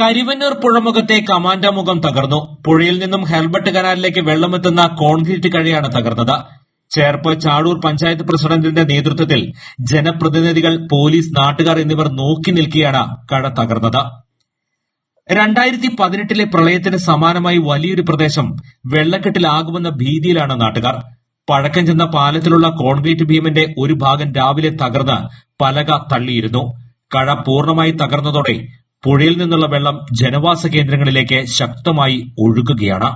കരിവന്നൂർ പുഴമുഖത്തെ കമാൻഡോമുഖം തകർന്നു. പുഴയിൽ നിന്നും ഹെൽബർട്ട് കനാലിലേക്ക് വെള്ളമെത്തുന്ന കോൺക്രീറ്റ് കഴയാണ് തകർന്നത്. ചേർപ്പ് ചാടൂർ പഞ്ചായത്ത് പ്രസിഡന്റിന്റെ നേതൃത്വത്തിൽ ജനപ്രതിനിധികൾ, പോലീസ്, നാട്ടുകാർ എന്നിവർ നോക്കി നിൽക്കെയാണ് കഴ തകർന്നത്. 2018 പ്രളയത്തിന് സമാനമായി വലിയൊരു പ്രദേശം വെള്ളക്കെട്ടിലാകുമെന്ന ഭീതിയിലാണ് നാട്ടുകാർ. പഴക്കം ചെന്ന പാലത്തിലുള്ള കോൺക്രീറ്റ് ബീമിന്റെ ഒരു ഭാഗം രാവിലെ തകർന്ന് പലക തള്ളിയിരുന്നു. കഴ പൂർണ്ണമായി തകർന്നതോടെ പുഴയിൽ നിന്നുള്ള വെള്ളം ജനവാസ കേന്ദ്രങ്ങളിലേക്ക് ശക്തമായി ഒഴുകുകയാണ്.